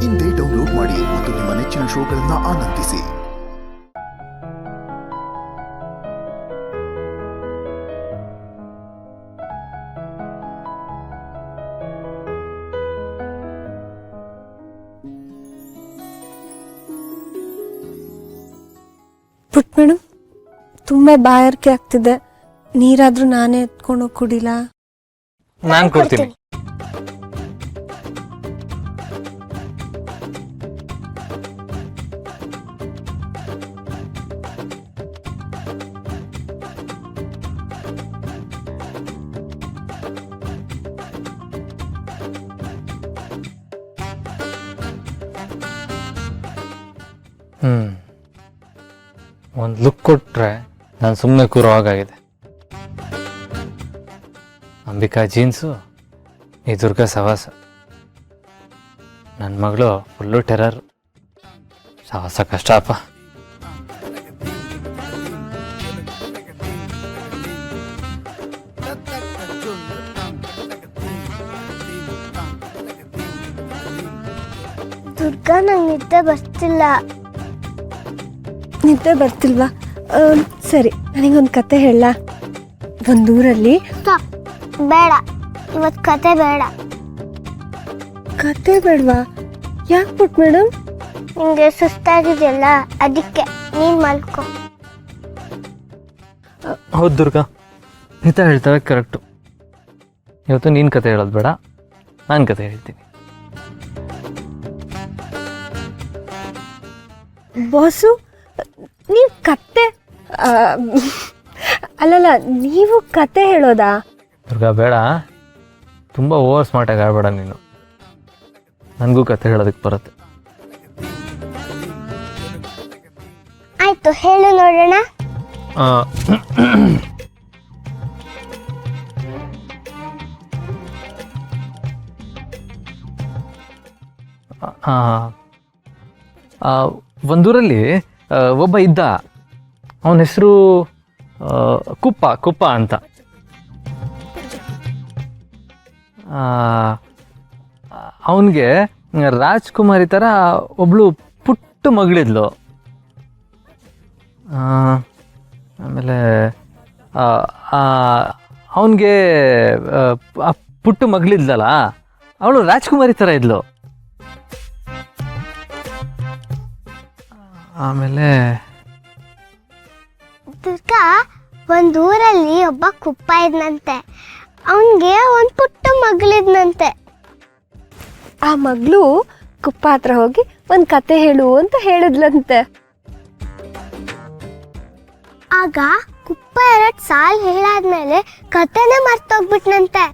ಇಂದೇ ಡೌನ್ಲೋಡ್ ಮಾಡಿ ಮತ್ತು ನಿಮ್ಮ ನೆಚ್ಚಿನ ಶೋಗಳನ್ನು ಆನಂದಿಸಿ. ಪುಟ್ ಮೇಡಮ್, ತುಂಬಾ ಬಾಯಾರಿಕೆ ಆಗ್ತಿದೆ. ನೀರಾದ್ರೂ ನಾನೇ ಎತ್ಕೊಂಡು ಕುಡಿಲ? ನಾನು ಕೊಡ್ತೀನಿ. ಒಂದು ಲುಕ್ ಕೊಟ್ರೆ ನಾನು ಸುಮ್ಮನೆ ಕೂರೋ ಹಾಗಾಗಿದೆ. ಅಂಬಿಕಾ ಜೀನ್ಸು, ಈ ದುರ್ಗಾ ಸವಾಸ. ನನ್ನ ಮಗಳು ಫುಲ್ಲು ಟೆರರ್. ಸವಾಸ ಕಷ್ಟಪ್ಪ. ದುರ್ಗಾ, ನಂಗೆ ನಿದ್ದೆ ಬರ್ತಿಲ್ಲ. ನಿದ್ದೆ ಬರ್ತಿಲ್ವಾ? ಸರಿ, ನನಗೊಂದು ಕತೆ ಹೇಳ. ಒಂದೂರಲ್ಲಿ ಬೇಡ, ಇವತ್ತು ಕತೆ ಬೇಡ. ಕತೆ ಬೇಡವಾ? ಯಾಕೆ ಪುಟ್ ಮೇಡಮ್? ನಿಂಗೆ ಸುಸ್ತಾಗಿದೆಯಲ್ಲ, ಅದಕ್ಕೆ ನೀನ್ ಮಲ್ಕೊ. ಹೌದು ದುರ್ಗಾ, ಹಿತ ಹೇಳ್ತಾರೆ ಕರೆಕ್ಟು. ಇವತ್ತು ನೀನು ಕತೆ ಹೇಳೋದು ಬೇಡ, ನಾನು ಕತೆ ಹೇಳ್ತೀನಿ. ಬಾಸು, ನೀವು ಕತೆ ಅಲ್ಲಲ್ಲ, ನೀವು ಕತೆ ಹೇಳೋದಾ? ದುರ್ಗಾ ಬೇಡ, ತುಂಬ ಓವರ್ ಸ್ಮಾರ್ಟಾಗಿ ಆಡಬೇಡ ನೀನು. ನನಗೂ ಕತೆ ಹೇಳೋದಕ್ಕೆ ಬರುತ್ತೆ. ಆಯ್ತು, ಹೇಳು ನೋಡೋಣ. ಒಂದೂರಲ್ಲಿ ಒಬ್ಬ ಇದ್ದ. ಅವನ ಹೆಸರು ಕುಪ್ಪ ಅಂತ. ಅವನಿಗೆ ರಾಜ್ಕುಮಾರಿ ಥರ ಒಬ್ಳು ಪುಟ್ಟ ಮಗಳಿದ್ಲು. ಆಮೇಲೆ ಅವನಿಗೆ ಆ ಪುಟ್ಟ ಮಗಳಿದ್ಲಲ್ಲ, ಅವಳು ರಾಜ್ಕುಮಾರಿ ಥರ ಇದ್ಲು. ಆಮೇಲೆ ದುರ್ಗಾ, ಒಂದೂರಲ್ಲಿ ಒಬ್ಬ ಕುಪ್ಪ ಇದ್ನಂತೆ. ಅವನ್ಗೆ ಒಂದು ಪುಟ್ಟ ಮಗಳಿದ್ನಂತೆ. ಆ ಮಗಳು ಕುಪ್ಪ ಹತ್ರ ಹೋಗಿ ಒಂದು ಕತೆ ಹೇಳು ಅಂತ ಹೇಳಿದ್ಲಂತೆ. ಆಗ ಕುಪ್ಪ 2 ಸಾಲ್ ಹೇಳಾದ್ಮೇಲೆ ಕತೆನೇ ಮರ್ತೋಗ್ಬಿಟ್ನಂತೆ.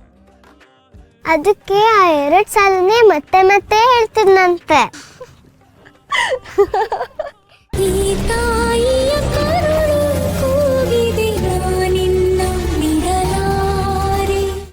ಅದಕ್ಕೆ ಆ 2 ಸಾಲನ್ನೇ ಮತ್ತೆ ಮತ್ತೆ ಹೇಳ್ತಿದ್ನಂತೆ.